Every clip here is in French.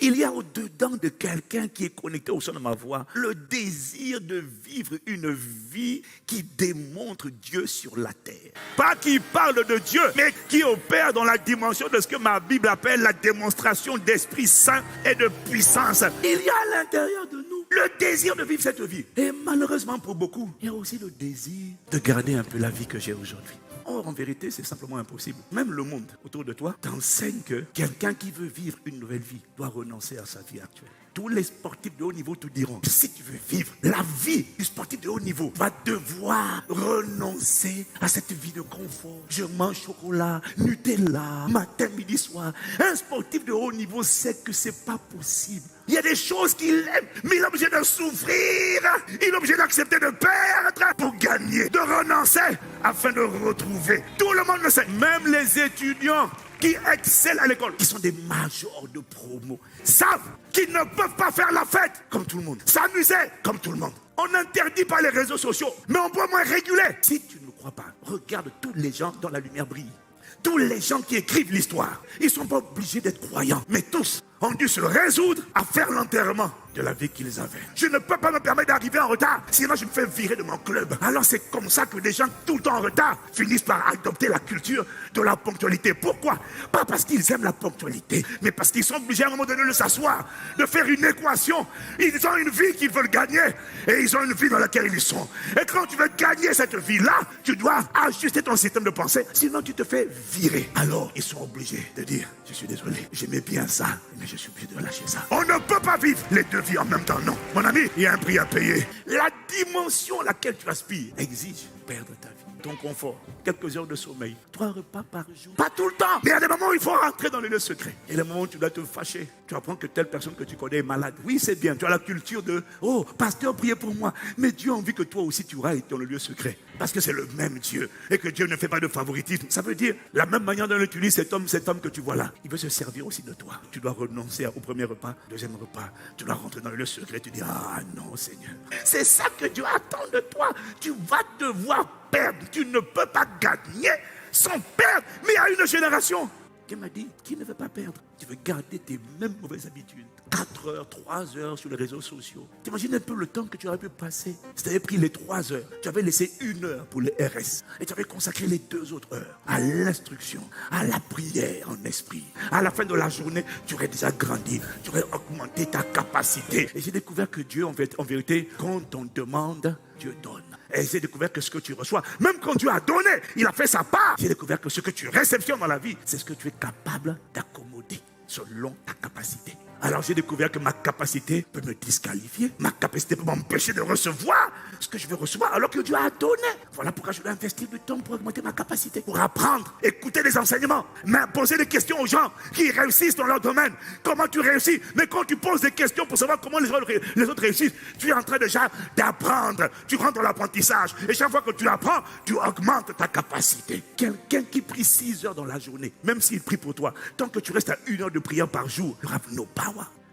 Il y a au-dedans de quelqu'un qui est connecté au son de ma voix le désir de vivre une vie qui démontre Dieu sur la terre. Pas qui parle de Dieu, mais qui opère dans la dimension de ce que ma Bible appelle la démonstration d'Esprit Saint et de puissance. Il y a à l'intérieur de nous le désir de vivre cette vie. Et malheureusement pour beaucoup, il y a aussi le désir de garder un peu la vie que j'ai aujourd'hui. Or, en vérité, c'est simplement impossible. Même le monde autour de toi t'enseigne que quelqu'un qui veut vivre une nouvelle vie doit renoncer à sa vie actuelle. Tous les sportifs de haut niveau te diront que si tu veux vivre la vie du sportif de haut niveau, tu vas devoir renoncer à cette vie de confort. Je mange chocolat, Nutella, matin, midi, soir. Un sportif de haut niveau sait que c'est pas possible. Il y a des choses qu'il aime, mais il est obligé de souffrir. Il est obligé d'accepter de perdre pour gagner, de renoncer afin de retrouver. Tout le monde le sait, même les étudiants qui excellent à l'école, qui sont des majors de promo, savent qu'ils ne peuvent pas faire la fête comme tout le monde, s'amuser comme tout le monde. On n'interdit pas les réseaux sociaux, mais on peut au moins réguler. Si tu ne crois pas, regarde tous les gens dont la lumière brille. Tous les gens qui écrivent l'histoire, ils ne sont pas obligés d'être croyants, mais tous ont dû se résoudre à faire l'enterrement de la vie qu'ils avaient. Je ne peux pas me permettre d'arriver en retard, sinon je me fais virer de mon club. Alors c'est comme ça que des gens tout le temps en retard finissent par adopter la culture de la ponctualité. Pourquoi? Pas parce qu'ils aiment la ponctualité, mais parce qu'ils sont obligés à un moment donné de s'asseoir, de faire une équation. Ils ont une vie qu'ils veulent gagner et ils ont une vie dans laquelle ils sont. Et quand tu veux gagner cette vie-là, tu dois ajuster ton système de pensée, sinon tu te fais virer. Alors ils sont obligés de dire, je suis désolé, j'aimais bien ça, mais je suis obligé de lâcher ça. On ne peut pas vivre les deux vies en même temps, non. Mon ami, il y a un prix à payer. La dimension à laquelle tu aspires exige perdre ta vie. Ton confort, quelques heures de sommeil, 3 repas par jour. Pas tout le temps, mais il y a des moments où il faut rentrer dans les lieux secrets. Et les moments où tu dois te fâcher, tu apprends que telle personne que tu connais est malade. Oui, c'est bien, tu as la culture de « Oh, pasteur, priez pour moi ». Mais Dieu a envie que toi aussi tu ailles dans le lieu secret. Parce que c'est le même Dieu et que Dieu ne fait pas de favoritisme. Ça veut dire, la même manière dont il utilise cet homme que tu vois là, il veut se servir aussi de toi. Tu dois renoncer au premier repas, deuxième repas. Tu dois rentrer dans le lieu secret, tu dis « Ah non, Seigneur ». C'est ça que Dieu attend de toi. Tu vas devoir perdre. Tu ne peux pas gagner sans perdre. Mais il y a une génération qui m'a dit, qui ne veut pas perdre. Tu veux garder tes mêmes mauvaises habitudes. 4 heures, 3 heures sur les réseaux sociaux. Tu imagines un peu le temps que tu aurais pu passer. Si tu avais pris les 3 heures, tu avais laissé 1 heure pour les RS. Et tu avais consacré les 2 autres heures à l'instruction, à la prière en esprit. À la fin de la journée, tu aurais déjà grandi. Tu aurais augmenté ta capacité. Et j'ai découvert que Dieu, en vérité, quand on demande, Dieu donne. Et j'ai découvert que ce que tu reçois, même quand Dieu a donné, il a fait sa part. J'ai découvert que ce que tu réceptionnes dans la vie, c'est ce que tu es capable d'accommoder selon ta capacité. Alors j'ai découvert que ma capacité peut me disqualifier. Ma capacité peut m'empêcher de recevoir ce que je veux recevoir alors que Dieu a donné. Voilà pourquoi je dois investir du temps pour augmenter ma capacité. Pour apprendre, écouter des enseignements, mais poser des questions aux gens qui réussissent dans leur domaine. Comment tu réussis? Mais quand tu poses des questions pour savoir comment les autres réussissent, tu es en train déjà d'apprendre. Tu rentres dans l'apprentissage. Et chaque fois que tu apprends, tu augmentes ta capacité. Quelqu'un qui prie 6 heures dans la journée, même s'il prie pour toi, tant que tu restes à 1 heure de prière par jour, you have no power.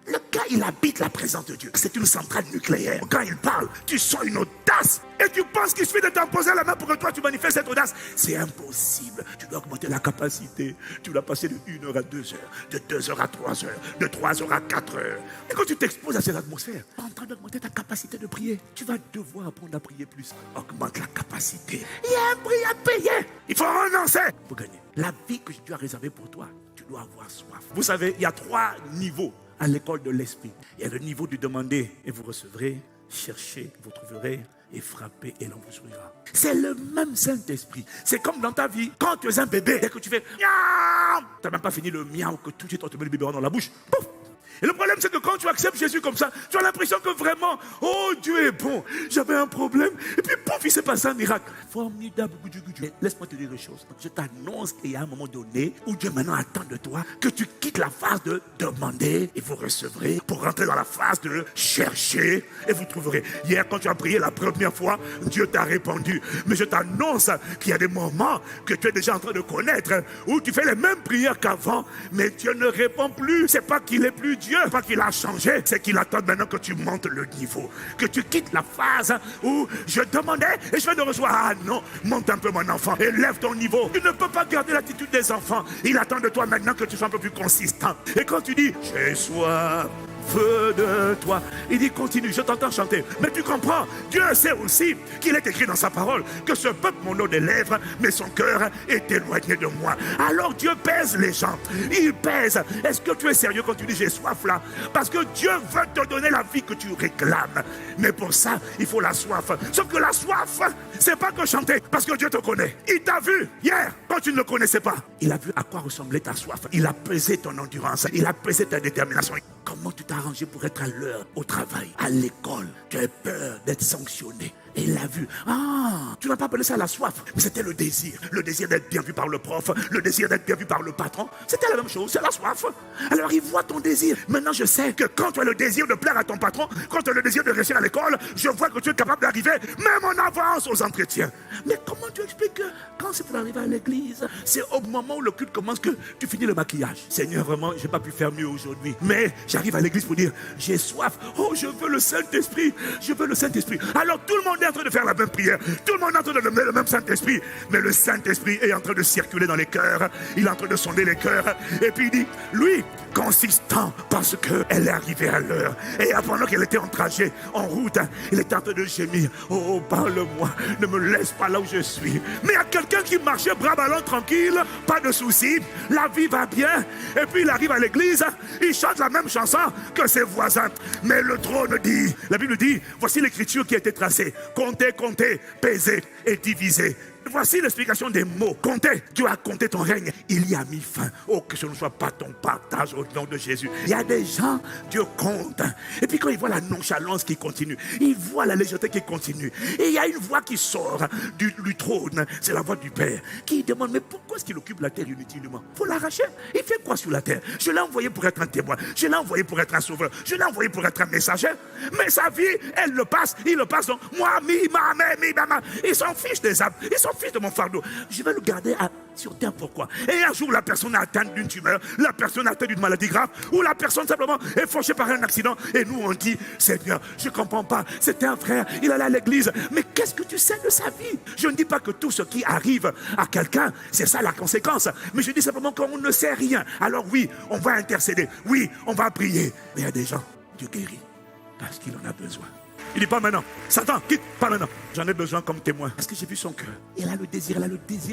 Le gars, il habite la présence de Dieu. C'est une centrale nucléaire. Quand il parle, tu sens une audace. Et tu penses qu'il suffit de t'imposer la main pour que toi, tu manifestes cette audace. C'est impossible. Tu dois augmenter la capacité. Tu dois passer de 1 heure à 2 heures. De 2 heures à 3 heures. De 3 heures à 4 heures. Et quand tu t'exposes à cette atmosphère, tu es en train d'augmenter ta capacité de prier. Tu vas devoir apprendre à prier plus. Augmente la capacité. Il y a un prix à payer. Il faut renoncer pour gagner. La vie que Dieu a réservée pour toi, tu dois avoir soif. Vous savez, il y a 3 niveaux à l'école de l'esprit. Il y a le niveau du demander et vous recevrez, cherchez, vous trouverez, et frappez et l'on vous ouvrira. C'est le même Saint-Esprit. C'est comme dans ta vie, quand tu es un bébé, dès que tu fais miaou, tu n'as même pas fini le miaou que tout de suite on te met le biberon dans la bouche. Pouf. Et le problème, c'est que quand tu acceptes Jésus comme ça, tu as l'impression que vraiment, oh Dieu est bon, j'avais un problème, et puis pouf, il s'est passé un miracle. Formidable. Mais laisse-moi te dire une chose. Je t'annonce qu'il y a un moment donné où Dieu maintenant attend de toi que tu quittes la phase de demander et vous recevrez pour rentrer dans la phase de chercher et vous trouverez. Hier, quand tu as prié la première fois, Dieu t'a répondu. Mais je t'annonce qu'il y a des moments que tu es déjà en train de connaître où tu fais les mêmes prières qu'avant, mais Dieu ne répond plus. C'est pas qu'il est plus Dieu. Dieu, pas qu'il a changé, c'est qu'il attend maintenant que tu montes le niveau, que tu quittes la phase où je demandais et je vais le recevoir. Ah non, monte un peu mon enfant, élève ton niveau. Tu ne peux pas garder l'attitude des enfants. Il attend de toi maintenant que tu sois un peu plus consistant. Et quand tu dis, j'ai soif de toi, il dit continue, je t'entends chanter. Mais tu comprends, Dieu sait aussi qu'il est écrit dans sa parole que ce peuple mon nom des lèvres, mais son cœur est éloigné de moi. Alors Dieu pèse les gens, il pèse. Est-ce que tu es sérieux quand tu dis j'ai soif là? Parce que Dieu veut te donner la vie que tu réclames. Mais pour ça, il faut la soif. Sauf que la soif, c'est pas que chanter, parce que Dieu te connaît. Il t'a vu hier quand tu ne le connaissais pas. Il a vu à quoi ressemblait ta soif. Il a pesé ton endurance, il a pesé ta détermination. Comment tu t'es arrangé pour être à l'heure au travail, à l'école? Tu as peur d'être sanctionné. Et il a vu. Ah, tu n'as pas appelé ça la soif, mais c'était le désir d'être bien vu par le prof, le désir d'être bien vu par le patron. C'était la même chose, c'est la soif. Alors il voit ton désir. Maintenant je sais que quand tu as le désir de plaire à ton patron, quand tu as le désir de réussir à l'école, je vois que tu es capable d'arriver même en avance aux entretiens. Mais comment tu expliques que quand c'est pour arriver à l'église, c'est au moment où le culte commence que tu finis le maquillage? Seigneur, vraiment, je n'ai pas pu faire mieux aujourd'hui, mais j'arrive à l'église pour dire j'ai soif. Oh, je veux le Saint-Esprit, je veux le Saint-Esprit. Alors tout le monde est en train de faire la même prière, tout le monde est en train de demander le même Saint-Esprit, mais le Saint-Esprit est en train de circuler dans les cœurs, il est en train de sonder les cœurs, et puis il dit, lui, consistant, parce qu'elle est arrivée à l'heure, et pendant qu'elle était en trajet, en route, il était en train de gémir, oh, parle-moi, ne me laisse pas là où je suis. Mais il y a quelqu'un qui marchait bras ballants tranquille, pas de soucis, la vie va bien, et puis il arrive à l'église, il chante la même chanson que ses voisins, mais le trône dit, la Bible dit, voici l'écriture qui a été tracée, comptez, comptez, pesez et divisez. Voici l'explication des mots. Comptez, Dieu a compté ton règne, il y a mis fin. Oh, que ce ne soit pas ton partage au nom de Jésus. Il y a des gens, Dieu compte. Et puis quand il voit la nonchalance qui continue, il voit la légèreté qui continue. Et il y a une voix qui sort du trône, c'est la voix du Père, qui demande, mais pourquoi est-ce qu'il occupe la terre inutilement? Faut l'arracher. Il fait quoi sur la terre? Je l'ai envoyé pour être un témoin, je l'ai envoyé pour être un sauveur, je l'ai envoyé pour être un messager. Mais sa vie, elle le passe, il le passe. Donc, moi, il s'en fiche des âmes, il s'en fiche de mon fardeau. Je vais le garder sur terre. Pourquoi? Et un jour, la personne est atteinte d'une tumeur, la personne est atteinte d'une maladie grave, ou la personne simplement est fauchée par un accident. Et nous, on dit, Seigneur, je ne comprends pas, c'était un frère, il allait à l'église. Mais qu'est-ce que tu sais de sa vie? Je ne dis pas que tout ce qui arrive à quelqu'un, c'est ça la conséquence. Mais je dis simplement qu'on ne sait rien. Alors oui, on va intercéder. Oui, on va prier. Mais il y a des gens, Dieu guérit parce qu'il en a besoin. Il dit pas maintenant, Satan, quitte, pas maintenant. J'en ai besoin comme témoin. Parce que j'ai vu son cœur. Il a le désir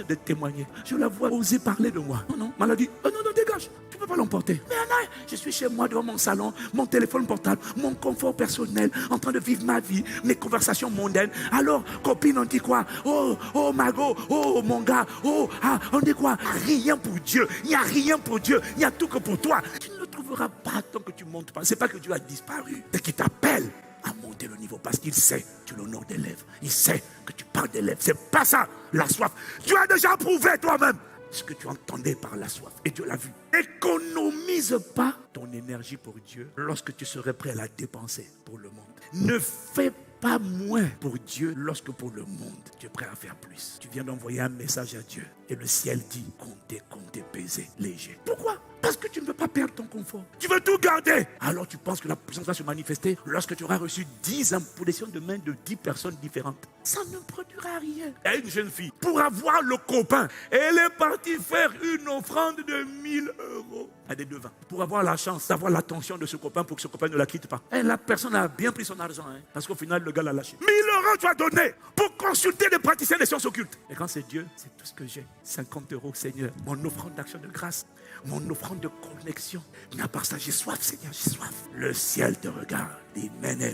de témoigner. Je la vois oser parler de moi. Non, non, maladie. Oh non, non, dégage. Tu ne peux pas l'emporter. Mais Anna, je suis chez moi devant mon salon, mon téléphone portable, mon confort personnel, en train de vivre ma vie, mes conversations mondaines. Alors, copine, on dit quoi? Oh, Margot, oh, mon gars, oh, on dit quoi? Rien pour Dieu. Il n'y a rien pour Dieu. Il n'y a tout que pour toi. Tu ne le trouveras pas tant que tu ne montes pas. Ce n'est pas que Dieu a disparu. C'est qu'il t'appelle à monter le niveau parce qu'il sait que tu l'honores des lèvres. Il sait que tu parles des lèvres. C'est pas ça, la soif. Tu as déjà prouvé toi-même ce que tu entendais par la soif. Et Dieu l'a vu. Économise pas ton énergie pour Dieu lorsque tu serais prêt à la dépenser pour le monde. Ne fais pas moins pour Dieu lorsque pour le monde, tu es prêt à faire plus. Tu viens d'envoyer un message à Dieu et le ciel dit, comptez, pesez, léger. Pourquoi? Parce que tu ne veux pas perdre ton confort. Tu veux tout garder. Alors tu penses que la puissance va se manifester lorsque tu auras reçu 10 impositions de main de 10 personnes différentes. Ça ne produira rien. Il y a une jeune fille, pour avoir le copain, elle est partie faire une offrande de 1000 euros à des devins. Pour avoir la chance d'avoir l'attention de ce copain pour que ce copain ne la quitte pas. Et la personne a bien pris son argent. Parce qu'au final, le gars l'a lâché. 1000 euros tu as donné pour consulter des praticiens des sciences occultes. Et quand c'est Dieu, c'est tout ce que j'ai. 50 euros, Seigneur. Mon offrande d'action de grâce. Mon offrande de connexion. Mais à part ça, j'ai soif, Seigneur, j'ai soif. Le ciel te regarde. Dit, menez.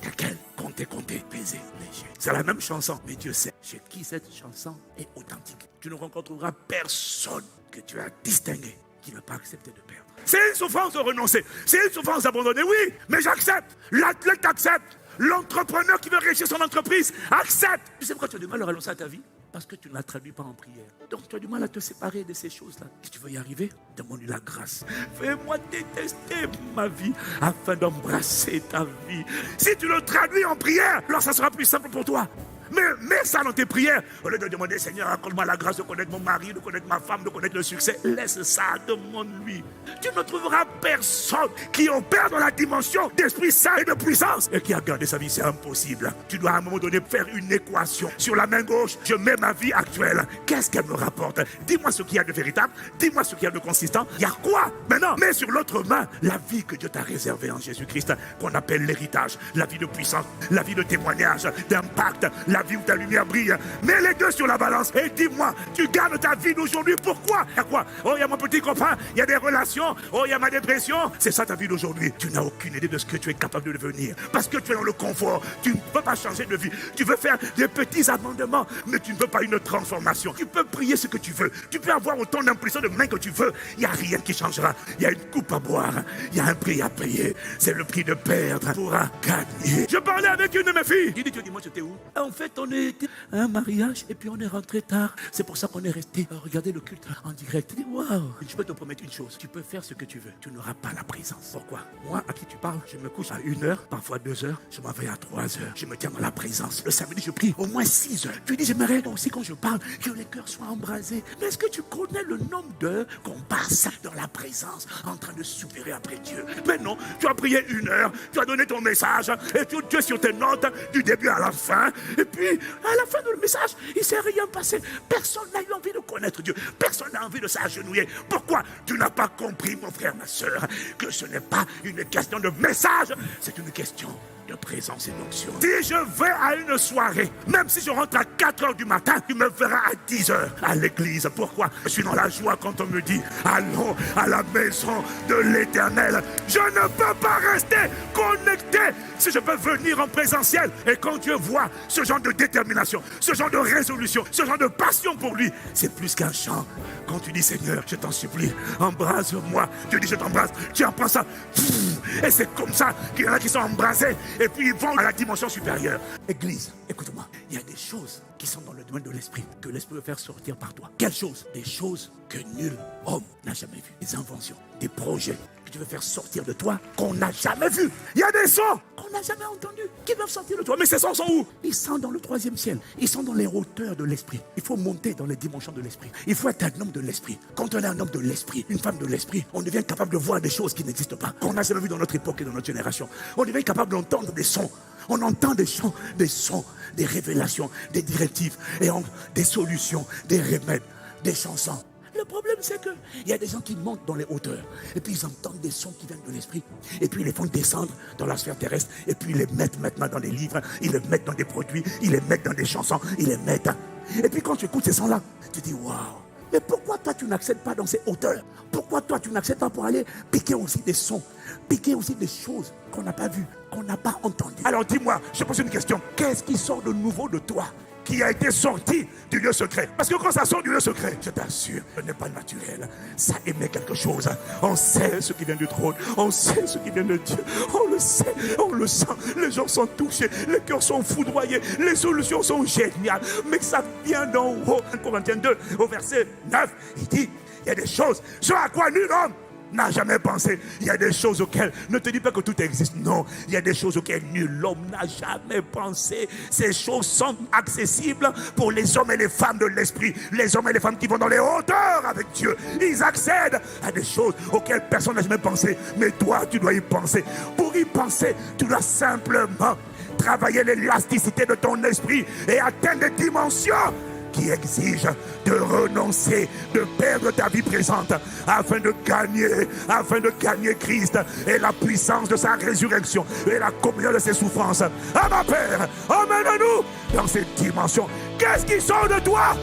Laquelle? Comptez, pesez, léger. C'est la même chanson, mais Dieu sait chez qui cette chanson est authentique. Tu ne rencontreras personne que tu as distingué qui ne va pas accepter de perdre. C'est une souffrance de renoncer. C'est une souffrance d'abandonner, oui, mais j'accepte. L'athlète accepte. L'entrepreneur qui veut réussir son entreprise accepte. Tu sais pourquoi tu as du mal à relancer à ta vie? Parce que tu ne la traduis pas en prière. Donc tu as du mal à te séparer de ces choses-là. Si tu veux y arriver, demande-lui la grâce. Fais-moi détester ma vie afin d'embrasser ta vie. Si tu le traduis en prière, alors ça sera plus simple pour toi. Mets ça dans tes prières. Au lieu de demander, Seigneur, accorde-moi la grâce de connaître mon mari, de connaître ma femme, de connaître le succès. Laisse ça, demande-lui. Tu ne trouveras personne qui opère dans la dimension d'Esprit Saint et de puissance et qui a gardé sa vie. C'est impossible. Tu dois à un moment donné faire une équation. Sur la main gauche, je mets ma vie actuelle. Qu'est-ce qu'elle me rapporte? Dis-moi ce qu'il y a de véritable. Dis-moi ce qu'il y a de consistant. Il y a quoi? Maintenant, mets sur l'autre main la vie que Dieu t'a réservée en Jésus-Christ, qu'on appelle l'héritage, la vie de puissance, la vie de témoignage, d'impact, la vie où ta lumière brille. Mets les deux sur la balance et dis-moi, tu gardes ta vie d'aujourd'hui. Pourquoi? Il y a quoi? Oh, il y a mon petit copain, il y a des relations, oh, il y a ma dépression. C'est ça ta vie d'aujourd'hui. Tu n'as aucune idée de ce que tu es capable de devenir. Parce que tu es dans le confort. Tu ne peux pas changer de vie. Tu veux faire des petits amendements, mais tu ne veux pas une transformation. Tu peux prier ce que tu veux. Tu peux avoir autant d'impression de main que tu veux. Il n'y a rien qui changera. Il y a une coupe à boire. Il y a un prix à payer. C'est le prix de perdre pour gagner. Je parlais avec une de mes filles. Il dit, tu dis, moi j'étais où? En fait, on était à un mariage et puis on est rentré tard. C'est pour ça qu'on est resté regarder le culte en direct. Je dis, waouh, je peux te promettre une chose. Tu peux faire ce que tu veux. Tu n'auras pas la présence. Pourquoi? Moi, à qui tu parles, je me couche à 1h, parfois 2h. Je m'en vais à 3h. Je me tiens dans la présence. Le samedi, je prie au moins 6h. Tu dis, j'aimerais aussi quand je parle que les cœurs soient embrasés. Mais est-ce que tu connais le nombre d'heures qu'on passe dans la présence en train de soupirer après Dieu? Mais non, tu as prié 1h, tu as donné ton message et tu es sur tes notes du début à la fin. Et puis, à la fin de le message, il ne s'est rien passé. Personne n'a eu envie de connaître Dieu. Personne n'a envie de s'agenouiller. Pourquoi? Tu n'as pas compris, mon frère, ma soeur, que ce n'est pas une question de message, c'est une question de présence et d'onction. Si je vais à une soirée, même si je rentre à 4h du matin, tu me verras à 10h à l'église. Pourquoi? Je suis dans la joie quand on me dit allons à la maison de l'Éternel. Je ne peux pas rester connecté si je peux venir en présentiel. Et quand Dieu voit ce genre de détermination, ce genre de résolution, ce genre de passion pour lui, c'est plus qu'un chant. Quand tu dis Seigneur, je t'en supplie, embrase-moi. Dieu dit je t'embrasse, tu en prends ça. Et c'est comme ça qu'il y en a qui sont embrasés et puis ils vont à la dimension supérieure. Église, écoute-moi, il y a des choses qui sont dans le domaine de l'esprit, que l'esprit veut faire sortir par toi. Quelles choses? Des choses que nul homme n'a jamais vues. Des inventions, des projets que tu veux faire sortir de toi qu'on n'a jamais vus. Il y a des sons qu'on n'a jamais entendus qui veulent sortir de toi. Mais ces sons sont où? Ils sont dans le 3e ciel. Ils sont dans les hauteurs de l'esprit. Il faut monter dans les dimensions de l'esprit. Il faut être un homme de l'esprit. Quand on est un homme de l'esprit, une femme de l'esprit, on devient capable de voir des choses qui n'existent pas, qu'on n'a jamais vues dans notre époque et dans notre génération. On devient capable d'entendre des sons. On entend des chants, des sons, des révélations, des directives, et des solutions, des remèdes, des chansons. Le problème, c'est qu'il y a des gens qui montent dans les hauteurs, et puis ils entendent des sons qui viennent de l'esprit, et puis ils les font descendre dans la sphère terrestre, et puis ils les mettent maintenant dans des livres, ils les mettent dans des produits, ils les mettent dans des chansons, ils les mettent. Et puis quand tu écoutes ces sons-là, tu dis waouh. Mais pourquoi toi tu n'accèdes pas dans ces hauteurs? Pourquoi toi tu n'accèdes pas pour aller piquer aussi des sons, piquer aussi des choses qu'on n'a pas vues, qu'on n'a pas entendues? Alors dis-moi, je pose une question. Qu'est-ce qui sort de nouveau de toi, qui a été sorti du lieu secret? Parce que quand ça sort du lieu secret, je t'assure, ce n'est pas naturel. Ça émet quelque chose. On sait ce qui vient du trône. On sait ce qui vient de Dieu. On le sait, on le sent. Les gens sont touchés. Les cœurs sont foudroyés. Les solutions sont géniales. Mais ça vient d'en haut. 1 Corinthiens 2, au verset 9, il dit, il y a des choses sur à quoi nul homme n'a jamais pensé. Il y a des choses auxquelles, ne te dis pas que tout existe, non, il y a des choses auxquelles nul homme n'a jamais pensé. Ces choses sont accessibles pour les hommes et les femmes de l'esprit, les hommes et les femmes qui vont dans les hauteurs avec Dieu. Ils accèdent à des choses auxquelles personne n'a jamais pensé, mais toi tu dois y penser. Pour y penser, tu dois simplement travailler l'élasticité de ton esprit et atteindre des dimensions qui exige de renoncer, de perdre ta vie présente afin de gagner Christ et la puissance de sa résurrection et la communion de ses souffrances. Ah ma Père, emmène-nous dans cette dimension. Qu'est-ce qui sort de toi?